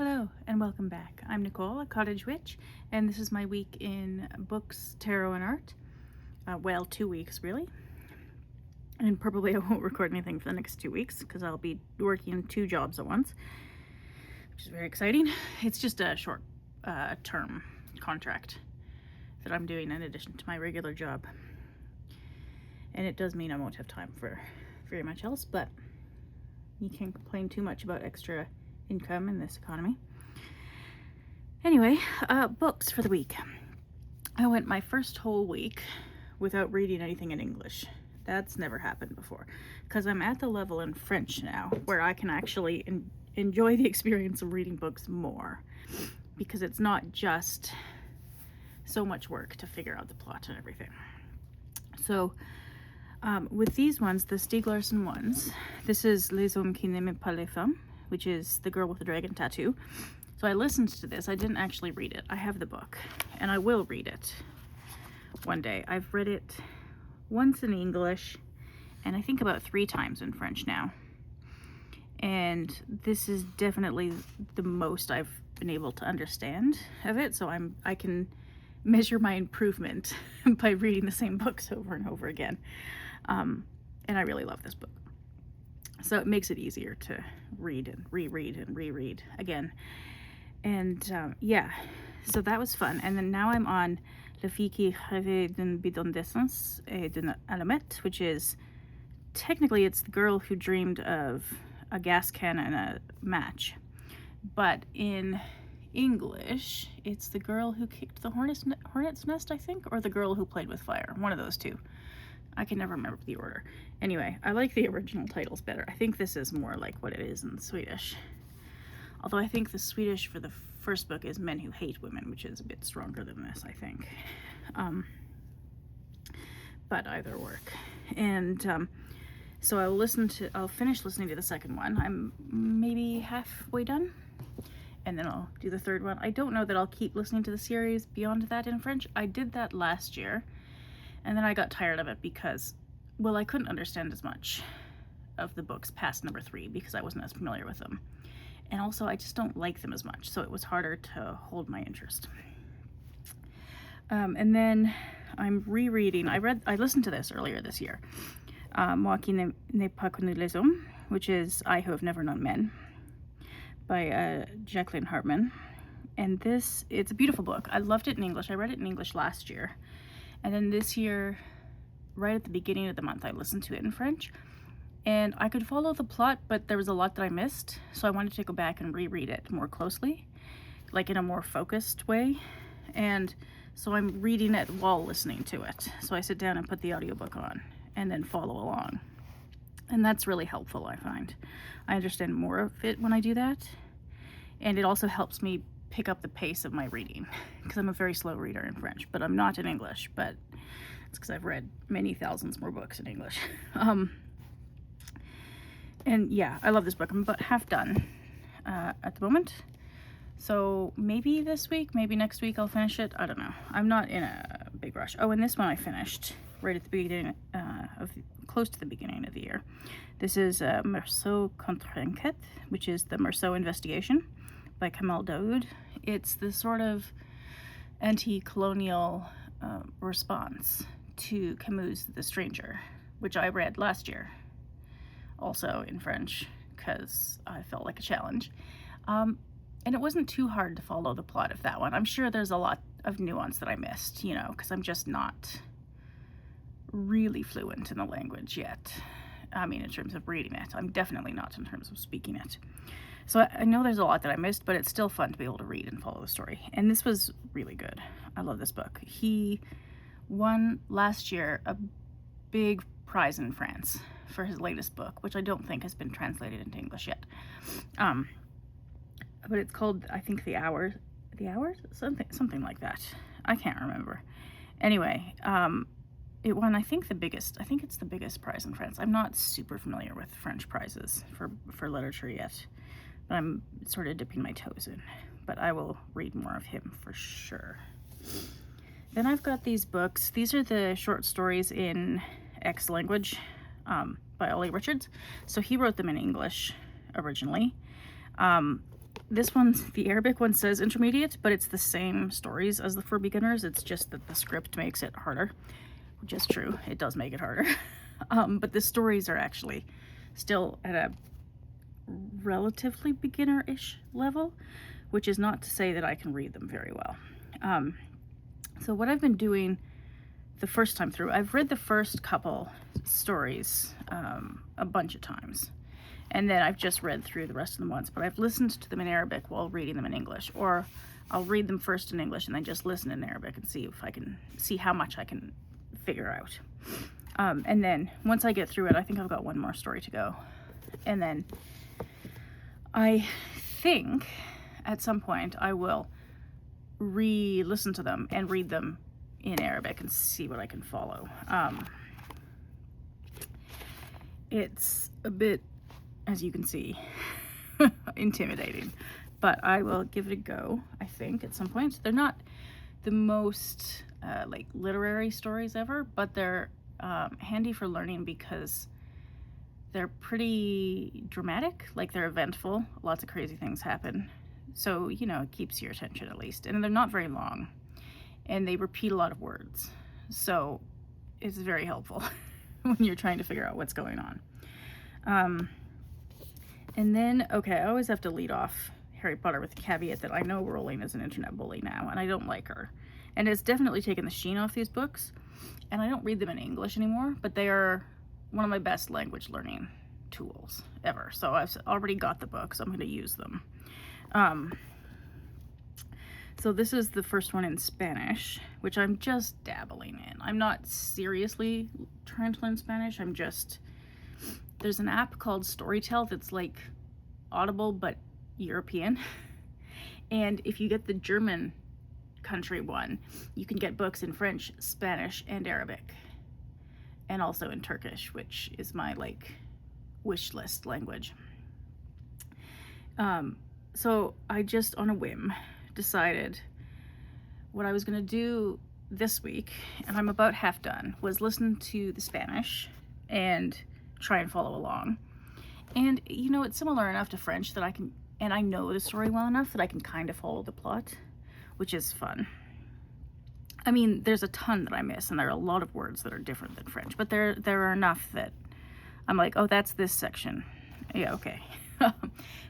Hello and welcome back. I'm Nicole, a cottage witch, and this is my week in books, tarot, and art. Well, 2 weeks really. And probably I won't record anything for the next 2 weeks because I'll be working 2 jobs at once, which is very exciting. It's just a short term contract that I'm doing in addition to my regular job. And it does mean I won't have time for very much else, but you can't complain too much about extra income in this economy. Anyway, books for the week. I went my first whole week without reading anything in English. That's never happened before because I'm at the level in French now where I can actually enjoy the experience of reading books more because it's not just so much work to figure out the plot and everything. So with these ones, the Stieg Larsson ones, this is Les Hommes qui n'aiment pas les femmes, which is The Girl with the Dragon Tattoo. So I listened to this. I didn't actually read it. I have the book, and I will read it one day. I've read it once in English, and I think about 3 times in French now. And this is definitely the most I've been able to understand of it, so I can measure my improvement by reading the same books over and over again. And I really love this book. So it makes it easier to read and reread again. And yeah, so that was fun. And then now I'm on La fille qui rêvait d'un bidon d'essence et d'une allumette, which is technically it's the girl who dreamed of a gas can and a match. But in English, it's the girl who kicked the hornet's nest, I think, or the girl who played with fire. One of those two. I can never remember the order. Anyway, I like the original titles better. I think this is more like what it is in Swedish. Although I think the Swedish for the first book is Men Who Hate Women, which is a bit stronger than this, I think. But either work. And so I'll finish listening to the second one. I'm maybe halfway done. And then I'll do the third one. I don't know that I'll keep listening to the series beyond that in French. I did that last year. And then I got tired of it because, well, I couldn't understand as much of the books past number 3 because I wasn't as familiar with them. And also, I just don't like them as much, so it was harder to hold my interest. And then I'm rereading. I listened to this earlier this year. Moi qui n'ai pas connu les hommes, which is I Who Have Never Known Men, by Jacqueline Hartman. And it's a beautiful book. I loved it in English. I read it in English last year. And then this year, right at the beginning of the month, I listened to it in French. And I could follow the plot, but there was a lot that I missed. So I wanted to go back and reread it more closely, like in a more focused way. And so I'm reading it while listening to it. So I sit down and put the audiobook on and then follow along. And that's really helpful, I find. I understand more of it when I do that. And it also helps me pick up the pace of my reading because I'm a very slow reader in French, but I'm not in English, but it's because I've read many thousands more books in English. And yeah, I love this book. I'm about half done at the moment. So maybe this week, maybe next week I'll finish it. I don't know. I'm not in a big rush. Oh, and this one I finished right at the beginning close to the beginning of the year. This is Meursault contre Enquête, which is the Meursault investigation by Kamel Daoud. It's the sort of anti-colonial response to Camus' The Stranger, which I read last year, also in French, because I felt like a challenge. And it wasn't too hard to follow the plot of that one. I'm sure there's a lot of nuance that I missed, because I'm just not really fluent in the language yet. I mean, in terms of reading it. I'm definitely not in terms of speaking it. So I know there's a lot that I missed, but it's still fun to be able to read and follow the story. And this was really good. I love this book. He won last year a big prize in France for his latest book, which I don't think has been translated into English yet. But it's called, I think, The Hours? Something like that. I can't remember. Anyway, it won, I think it's the biggest prize in France. I'm not super familiar with French prizes for literature yet. But I'm sort of dipping my toes in. But I will read more of him for sure. Then I've got these books. These are the short stories in X language by Ollie Richards. So he wrote them in English originally. this one's, the Arabic one says intermediate, but it's the same stories as the for beginners. It's just that the script makes it harder, which is true. It does make it harder. But the stories are actually still at a relatively beginner-ish level, which is not to say that I can read them very well. So what I've been doing the first time through, I've read the first couple stories a bunch of times, and then I've just read through the rest of them once, but I've listened to them in Arabic while reading them in English, or I'll read them first in English and then just listen in Arabic and see if I can see how much I can figure out. And then once I get through it, I think I've got one more story to go. And then I think at some point I will re-listen to them and read them in Arabic and see what I can follow. It's a bit, as you can see, intimidating, but I will give it a go, I think, at some point. They're not the most like literary stories ever, but they're handy for learning because they're pretty dramatic, like they're eventful, lots of crazy things happen. So, you know, it keeps your attention at least. And they're not very long, and they repeat a lot of words. So it's very helpful when you're trying to figure out what's going on. And then, okay, I always have to lead off Harry Potter with the caveat that I know Rowling is an internet bully now, and I don't like her. And it's definitely taken the sheen off these books, and I don't read them in English anymore, but they are one of my best language learning tools ever. So I've already got the book, so I'm going to use them. So this is the first one in Spanish, which I'm just dabbling in. I'm not seriously trying to learn Spanish. There's an app called Storytel that's like Audible but European. And if you get the German country one, you can get books in French, Spanish, and Arabic. And also in Turkish, which is my like wish list language. So I just on a whim decided what I was going to do this week, and I'm about half done, was listen to the Spanish and try and follow along. And you know, it's similar enough to French that I can, and I know the story well enough that I can kind of follow the plot, which is fun. I mean, there's a ton that I miss, and there are a lot of words that are different than French, but there are enough that I'm like, oh, that's this section. Yeah, okay.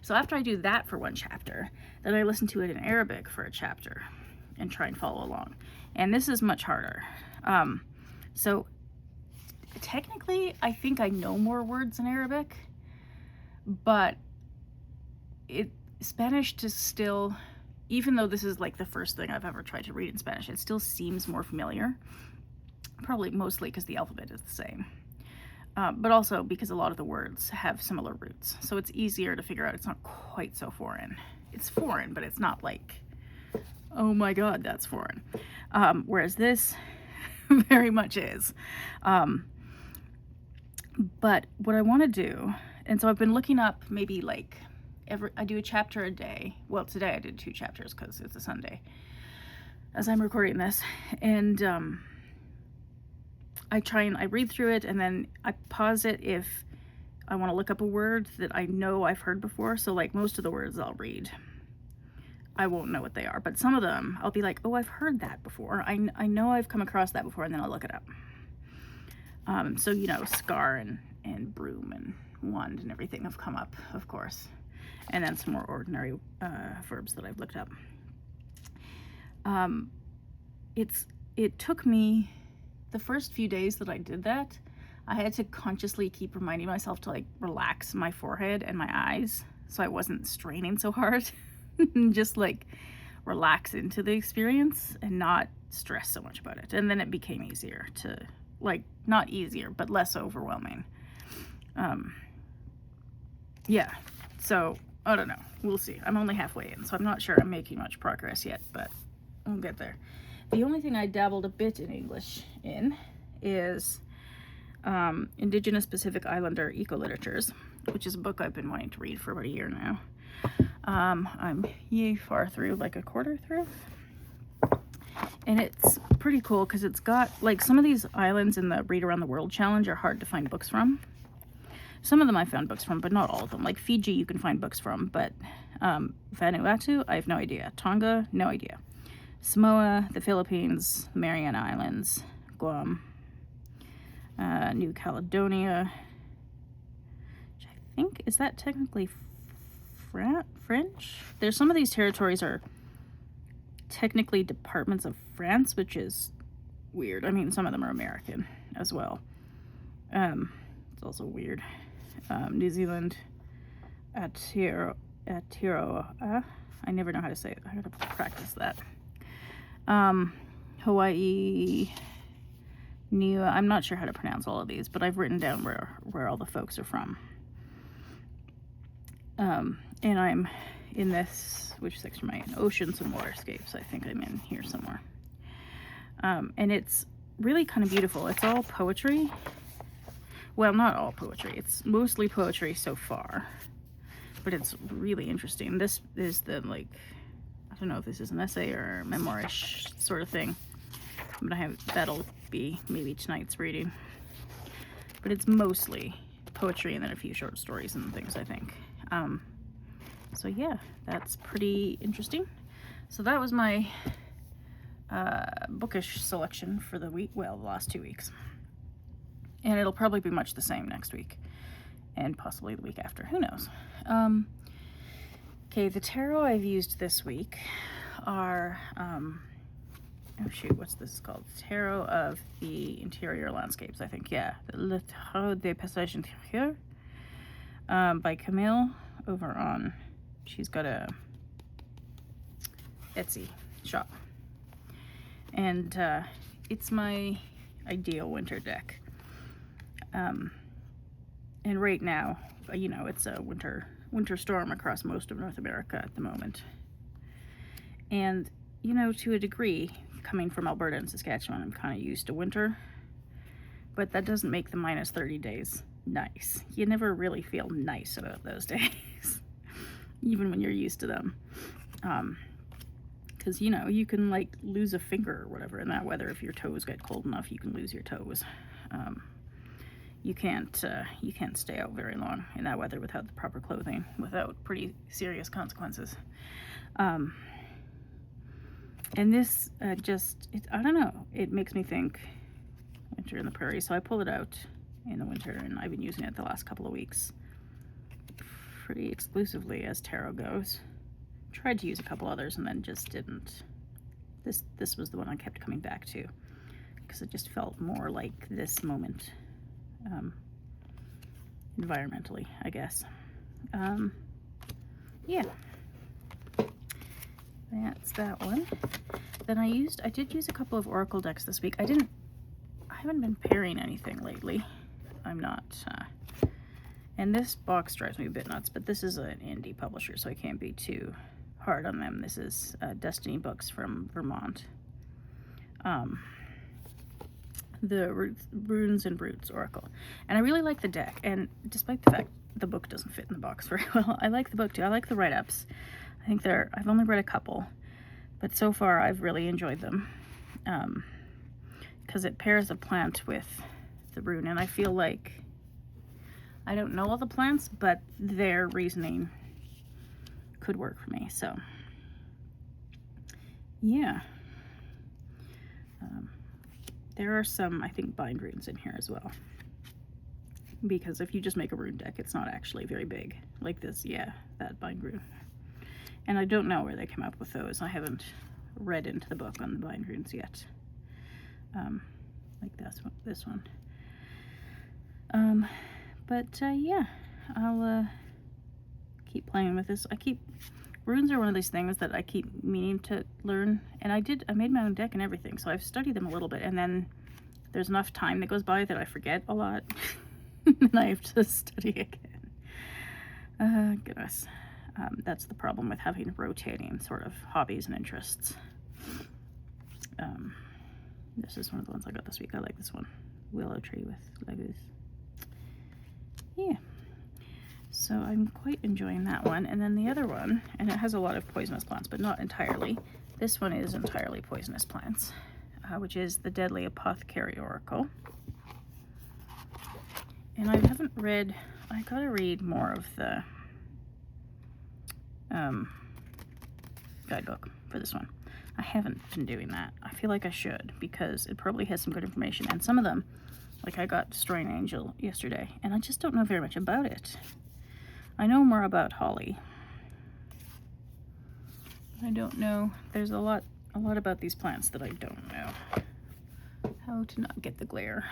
So after I do that for one chapter, then I listen to it in Arabic for a chapter and try and follow along. And this is much harder. So technically, I think I know more words in Arabic, but Spanish just still, even though this is like the first thing I've ever tried to read in Spanish, it still seems more familiar. Probably mostly because the alphabet is the same. But also because a lot of the words have similar roots. So it's easier to figure out. It's not quite so foreign. It's foreign, but it's not like, oh my God, that's foreign. Whereas this very much is. But what I want to do, and so I've been looking up maybe like I do a chapter a day. Well, today I did 2 chapters because it's a Sunday as I'm recording this. And I read through it, and then I pause it if I want to look up a word that I know I've heard before. So like most of the words I'll read, I won't know what they are, but some of them I'll be like, oh, I've heard that before. I know I've come across that before, and then I'll look it up. So, you know, scar and broom and wand and everything have come up, of course. And then some more ordinary verbs that I've looked up. It took me, the first few days that I did that, I had to consciously keep reminding myself to like relax my forehead and my eyes so I wasn't straining so hard. And just like relax into the experience and not stress so much about it. And then it became easier to, like, not easier, but less overwhelming. Yeah, so I don't know. We'll see. I'm only halfway in, so I'm not sure I'm making much progress yet, but we'll get there. The only thing I dabbled a bit in English in is Indigenous Pacific Islander Eco-Literatures, which is a book I've been wanting to read for about a year now. I'm yay far through, like a quarter through. And it's pretty cool because it's got, like, some of these islands in the Read Around the World Challenge are hard to find books from. Some of them I found books from, but not all of them. Like Fiji, you can find books from, but Vanuatu, I have no idea. Tonga, no idea. Samoa, the Philippines, the Mariana Islands, Guam, New Caledonia, which I think, is that technically French? There's some of these territories are technically departments of France, which is weird. I mean, some of them are American as well. It's also weird. New Zealand, Aotearoa. I never know how to say it. I gotta practice that. Hawaii, Niue. I'm not sure how to pronounce all of these, but I've written down where all the folks are from. And I'm in this, which section am I in? Oceans and Waterscapes. I think I'm in here somewhere. And it's really kind of beautiful. It's all poetry. Well, not all poetry. It's mostly poetry so far, but it's really interesting. This is the, like, I don't know if this is an essay or memoirish sort of thing, but that'll be maybe tonight's reading. But it's mostly poetry and then a few short stories and things, I think. So yeah, that's pretty interesting. So that was my bookish selection for the week, well, the last 2 weeks. And it'll probably be much the same next week and possibly the week after, who knows. Okay, the tarot I've used this week are, oh shoot, what's this called? Tarot of the Interior Landscapes, I think, yeah. Le Tarot des Paysages Intérieurs by Camille over on, she's got a Etsy shop. And it's my ideal winter deck. And right now, you know, it's a winter storm across most of North America at the moment. And, you know, to a degree, coming from Alberta and Saskatchewan, I'm kind of used to winter. But that doesn't make the minus 30 days nice. You never really feel nice about those days, even when you're used to them. Because, you know, you can, like, lose a finger or whatever in that weather. If your toes get cold enough, you can lose your toes. You can't stay out very long in that weather without the proper clothing, without pretty serious consequences. And this I don't know, it makes me think Winter in the Prairie. So I pulled it out in the winter, and I've been using it the last couple of weeks pretty exclusively as tarot goes. Tried to use a couple others and then just didn't. This was the one I kept coming back to because it just felt more like this moment, environmentally, I guess. Yeah, that's that one. Then I did use a couple of Oracle decks this week. I haven't been pairing anything lately. I'm not, and this box drives me a bit nuts, but this is an indie publisher, so I can't be too hard on them. This is Destiny Books from Vermont. The Runes and Roots Oracle. And I really like the deck, and despite the fact the book doesn't fit in the box very well, I like the book too. I like the write-ups. I think I've only read a couple, but so far I've really enjoyed them. Because it pairs a plant with the rune, and I feel like I don't know all the plants, but their reasoning could work for me. So yeah, there are some, I think, bind runes in here as well, because if you just make a rune deck, it's not actually very big like this. Yeah, that bind rune. And I don't know where they came up with those. I haven't read into the book on the bind runes yet. Like this one. Yeah, I'll keep playing with this. Runes are one of these things that I keep meaning to learn, and I made my own deck and everything, so I've studied them a little bit, and then there's enough time that goes by that I forget a lot, and I have to study again. Goodness. That's the problem with having rotating sort of hobbies and interests. This is one of the ones I got this week. I like this one. Willow Tree with Legos. Yeah. So I'm quite enjoying that one. And then the other one, and it has a lot of poisonous plants, but not entirely. This one is entirely poisonous plants, which is the Deadly Apothecary Oracle. And I haven't read I gotta read more of the guidebook for this one. I haven't been doing that. I feel like I should, because it probably has some good information, and some of them, like I got Destroying Angel yesterday, and I just don't know very much about it. I know more about Holly. I don't know. There's a lot about these plants that I don't know. How to not get the glare.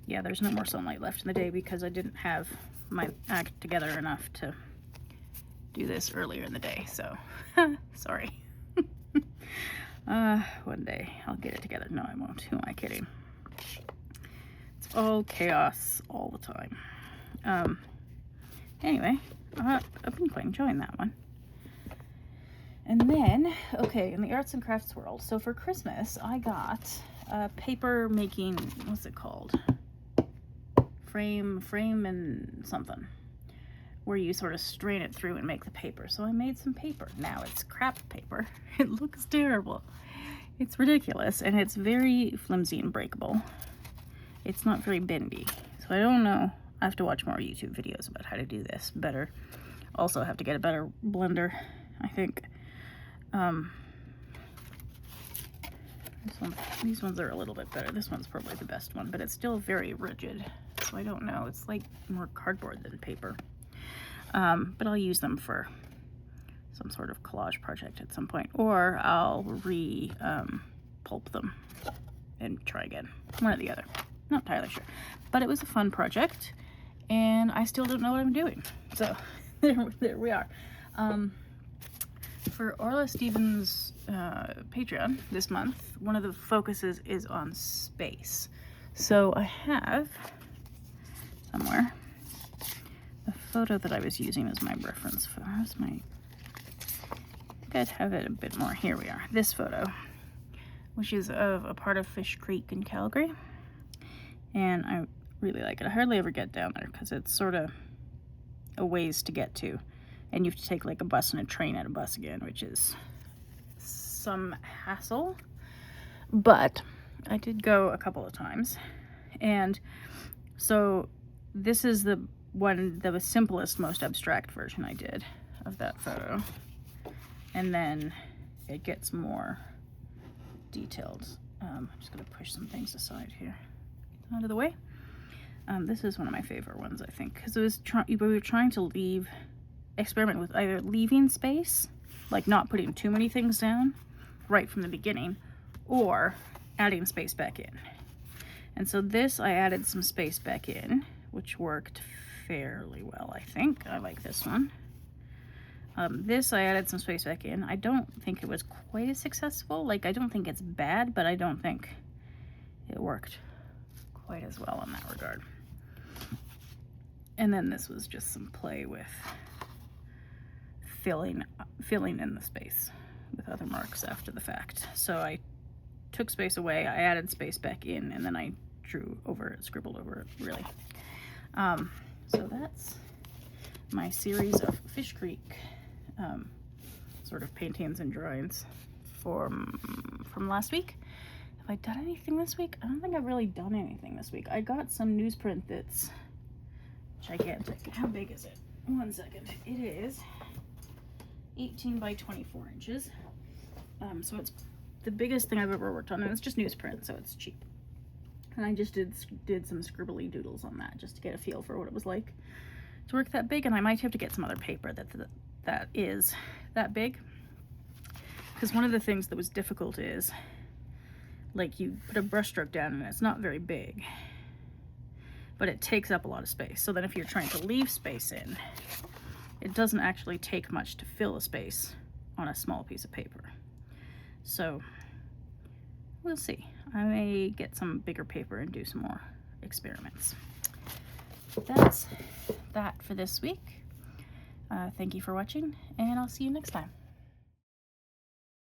Yeah, there's no more sunlight left in the day because I didn't have my act together enough to do this earlier in the day, so sorry. One day I'll get it together. No, I won't. Who am I kidding? It's all chaos all the time. Anyway, I've been quite enjoying that one. And then, okay, in the arts and crafts world, so for Christmas, I got a paper making, what's it called? Frame and something, where you sort of strain it through and make the paper. So I made some paper. Now it's crap paper. It looks terrible. It's ridiculous, and it's very flimsy and breakable. It's not very bendy. So I don't know. I have to watch more YouTube videos about how to do this better. Also have to get a better blender, I think. These ones are a little bit better. This one's probably the best one, but it's still very rigid. So I don't know. It's like more cardboard than paper. But I'll use them for some sort of collage project at some point, or I'll pulp them and try again. One or the other. Not entirely sure. But it was a fun project, and I still don't know what I'm doing. So there we are. For Orla Stevens' Patreon this month, one of the focuses is on space. So I have somewhere the photo that I was using as my reference photo. Where's my... I think I'd have it a bit more. Here we are. This photo, which is of a part of Fish Creek in Calgary. And I really like it. I hardly ever get down there because it's sort of a ways to get to. And you have to take like a bus and a train and a bus again, which is some hassle. But I did go a couple of times. And so this is the simplest, most abstract version I did of that photo. And then it gets more detailed. I'm just gonna push some things aside here. Out of the way. This is one of my favorite ones, I think, because we were trying to experiment with either leaving space, like not putting too many things down right from the beginning, or adding space back in. And so this, I added some space back in, which worked fairly well, I think. I like this one. This, I added some space back in. I don't think it was quite as successful. Like, I don't think it's bad, but I don't think it worked quite as well in that regard. And then this was just some play with filling in the space with other marks after the fact. So I took space away, I added space back in, and then I drew over it, scribbled over it, really. So that's my series of Fish Creek sort of paintings and drawings from last week. Have I done anything this week? I don't think I've really done anything this week. I got some newsprint that's gigantic. How big is it? 1 second. It is 18 by 24 inches. So it's the biggest thing I've ever worked on, and it's just newsprint, so it's cheap. And I just did some scribbly doodles on that just to get a feel for what it was like to work that big, and I might have to get some other paper that is that big. Because one of the things that was difficult is, like, you put a brushstroke down and it's not very big, but it takes up a lot of space. So then if you're trying to leave space in, it doesn't actually take much to fill a space on a small piece of paper. So we'll see. I may get some bigger paper and do some more experiments. That's that for this week. Thank you for watching, and I'll see you next time.